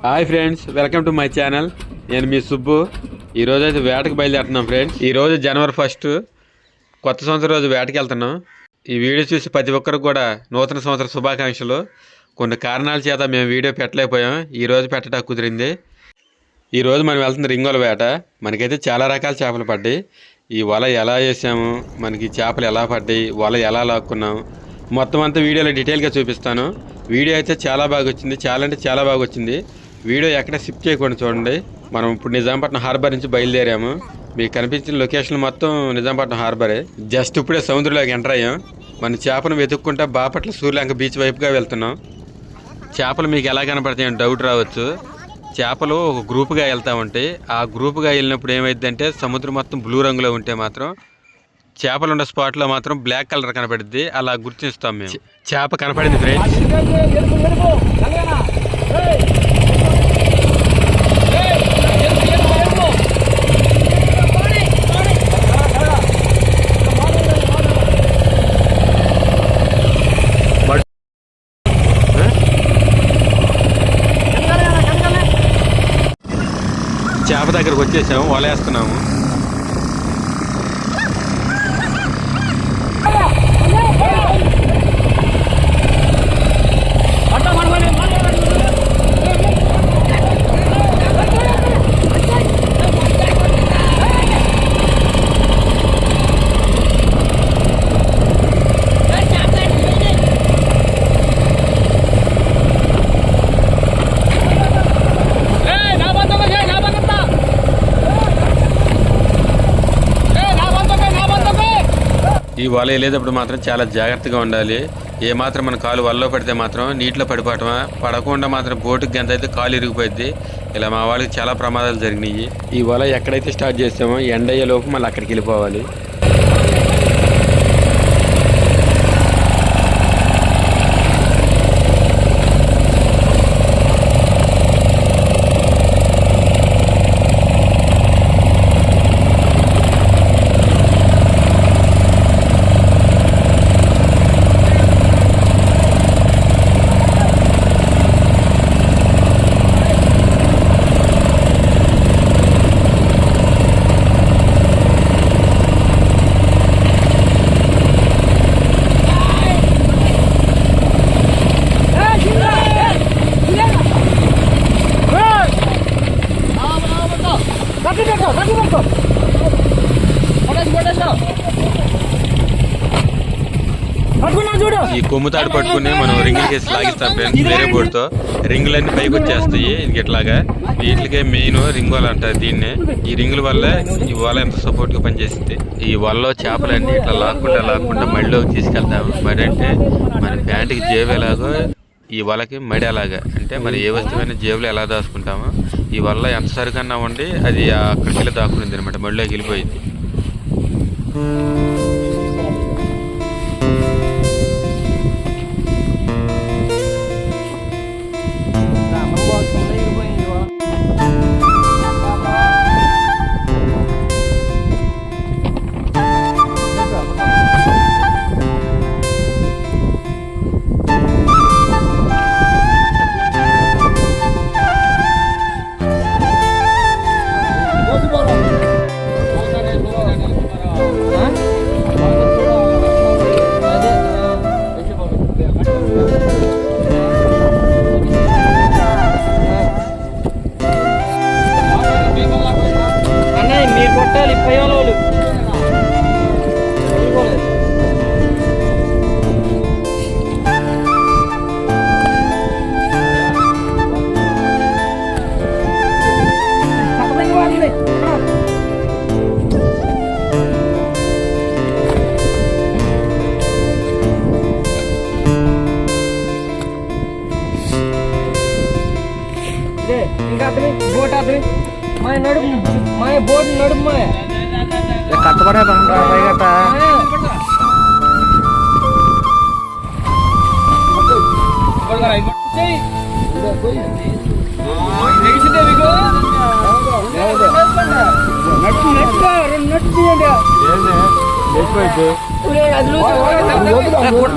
Hi friends, welcome to my channel. నేను మీ సుబ్బు. ఈరోజు అయితే వేటకు బయలుదేరుతున్నాం ఫ్రెండ్స్. ఈరోజు జనవరి 1 కొత్త సంవత్సరం రోజు వేటకి వెళ్తున్నాం. ఈ వీడియో చూసి ప్రతి ఒక్కరికి కూడా నూతన సంవత్సర శుభాకాంక్షలు. కొన్ని కారణాల చేత మేము వీడియో పెట్టలేకపోయాం. ఈరోజు పెట్టడం కుదిరింది. ఈరోజు మనం వెళ్తున్న రింగోల వేట. మనకైతే చాలా రకాల చేపలు పడ్డాయి. ఈ వల ఎలా వేసాము, మనకి చేపలు ఎలా పడ్డాయి, వల ఎలా లాక్కున్నాం, మొత్తం అంతా వీడియోలో డీటెయిల్గా చూపిస్తాను. వీడియో అయితే చాలా బాగా వచ్చింది, చాలా అంటే చాలా బాగా వచ్చింది. వీడియో ఎక్కడ స్కిప్ చేయకుండా చూడండి. మనం ఇప్పుడు నిజాంపట్నం హార్బర్ నుంచి బయలుదేరాము. మీకు కనిపించిన లొకేషన్ మొత్తం నిజాంపట్నం హార్బరే. జస్ట్ ఇప్పుడే సముద్రంలోకి ఎంటర్ అయ్యాం. మన చేపను వెతుక్కుంటా బాపట్ల సూర్యలంక బీచ్ వైపుగా వెళ్తున్నాం. చేపలు మీకు ఎలా కనపడతాయని డౌట్ రావచ్చు. చేపలు ఒక గ్రూప్గా వెళ్తూ ఉంటాయి. ఆ గ్రూప్గా వెళ్ళినప్పుడు ఏమైందంటే సముద్రం మొత్తం బ్లూ రంగులో ఉంటే మాత్రం చేపలు ఉన్న స్పాట్లో మాత్రం బ్లాక్ కలర్ కనపడుద్ది. అలా గుర్తిస్తాం మేము. చేప కనపడింది ఫ్రెండ్స్. చేప దగ్గరకు వచ్చేసాము, వలేస్తున్నాము. ఈ వల వెళ్ళేటప్పుడు మాత్రం చాలా జాగ్రత్తగా ఉండాలి. ఏమాత్రం మన కాలు వలలో పడితే మాత్రం నీటిలో పడిపోవటమా, పడకుండా మాత్రం బోటుకి గంత అయితే కాలు ఇరిగిపోయింది. ఇలా మా వాళ్ళకి చాలా ప్రమాదాలు జరిగినాయి. ఈ వల ఎక్కడైతే స్టార్ట్ చేస్తామో ఎండ అయ్యే లోపు మళ్ళీ అక్కడికి వెళ్ళిపోవాలి. ఈ కొమ్ముతాడు పట్టుకుని మనం రింగులు కేసి లాగిస్తాం ఫ్రెండ్స్. వేరే బోర్డుతో రింగులన్నీ పైకి వచ్చేస్తాయి. ఇది ఇట్లాగా వీటికే మెయిన్ రింగులు అంటారు దీన్ని. ఈ రింగుల వల్ల ఈ వల ఎంత సపోర్ట్ గా పనిచేస్తుంది. ఈ వలలో చేపలన్నీ ఇట్లా లాక్కుండా మడిలోకి తీసుకెళ్తాము. మడి అంటే మన ప్యాంటుకి జేబు ఎలాగో ఈ వలకి మడి అలాగా. అంటే మరి ఏ వస్తువైనా జేబులో ఎలా దాచుకుంటామో ఈ వల్ల ఎంత సరికన్నా ఉండి అది అక్కడికి వెళ్ళి దాక్కునింది అనమాట, మడిలోకి వెళ్ళిపోయింది. బోట్ నడుపు కట్టబడే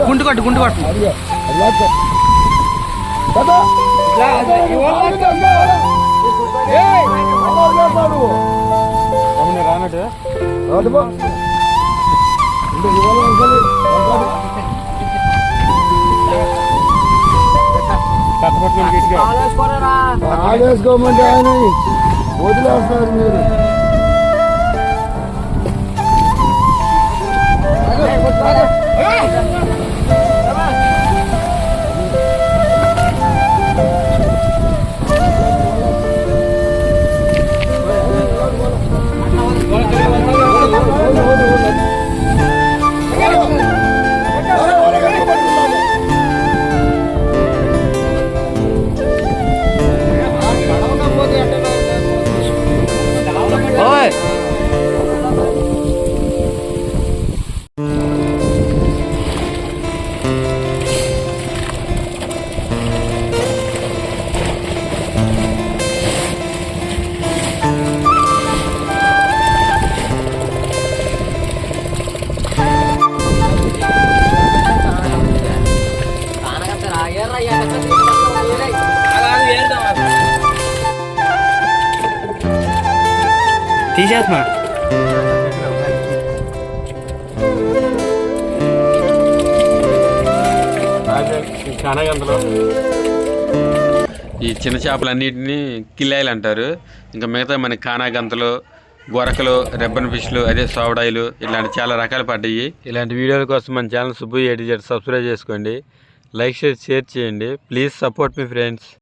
గుంటు కట్టు రానట్టు ఆడేసుకోమంటే ఆయన వదిలేస్తారు మీరు. తీసేస్తున్నా. ఈ చిన్న చేపలన్నిటిని కిల్లాయిలు అంటారు. ఇంకా మిగతా మన కానాగంతలు, గొరకలు, రెబ్బన్ ఫిష్లు, అదే సోవడాయిలు ఇలాంటి చాలా రకాలు పడ్డాయి. ఇలాంటి వీడియోల కోసం మన channel Subbu A to Z subscribe చేసుకోండి. లైక్ షేర్ చేయండి. Please support me friends.